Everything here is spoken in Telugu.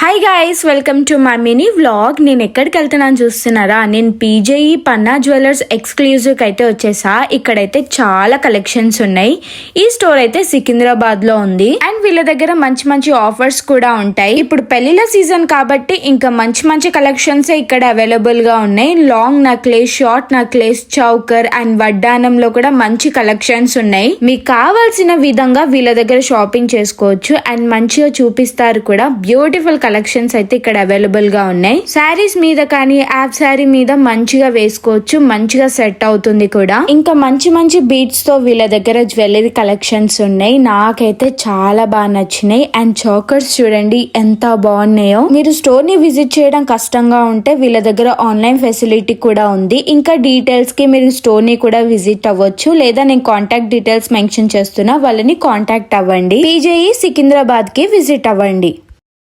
Hi guys, welcome to my mini vlog. నేను ఎక్కడికి వెళ్తున్నాను చూస్తున్నారా? నేను పీజేఈ పన్నా జ్యువెలర్స్ ఎక్స్క్లూజివ్ అయితే వచ్చేసా. ఇక్కడైతే చాలా కలెక్షన్స్ ఉన్నాయి. ఈ స్టోర్ అయితే సికింద్రాబాద్ లో ఉంది అండ్ వీళ్ళ దగ్గర మంచి మంచి ఆఫర్స్ కూడా ఉంటాయి. ఇప్పుడు పెళ్లిళ్ళ సీజన్ కాబట్టి ఇంకా మంచి మంచి కలెక్షన్స్ ఇక్కడ అవైలబుల్ గా ఉన్నాయి. Long necklace, short necklace, choker and వడ్డానంలో కూడా మంచి కలెక్షన్స్ ఉన్నాయి. మీకు కావాల్సిన విధంగా వీళ్ళ దగ్గర షాపింగ్ చేసుకోవచ్చు అండ్ మంచిగా చూపిస్తారు కూడా. బ్యూటిఫుల్ కలెక్షన్స్ అయితే ఇక్కడ అవైలబుల్ గా ఉన్నాయి. శారీస్ మీద కానీ యాప్ శారీ మీద మంచిగా వేసుకోవచ్చు, మంచిగా సెట్ అవుతుంది కూడా. ఇంకా మంచి మంచి బీట్స్ తో వీళ్ళ దగ్గర జ్యువెలరీ కలెక్షన్స్ ఉన్నాయి. నాకైతే చాలా బాగా నచ్చినాయి. అండ్ చోకర్స్ చూడండి ఎంత బాగున్నాయో. మీరు స్టోర్ ని విజిట్ చేయడం కష్టంగా ఉంటే వీళ్ళ దగ్గర ఆన్లైన్ ఫెసిలిటీ కూడా ఉంది. ఇంకా డీటెయిల్స్ కి మీరు స్టోర్ ని కూడా విజిట్ అవ్వచ్చు, లేదా నేను కాంటాక్ట్ డీటెయిల్స్ మెన్షన్ చేస్తున్నా, వాళ్ళని కాంటాక్ట్ అవ్వండి. పీజేఈ సికింద్రాబాద్ కి విజిట్ అవ్వండి.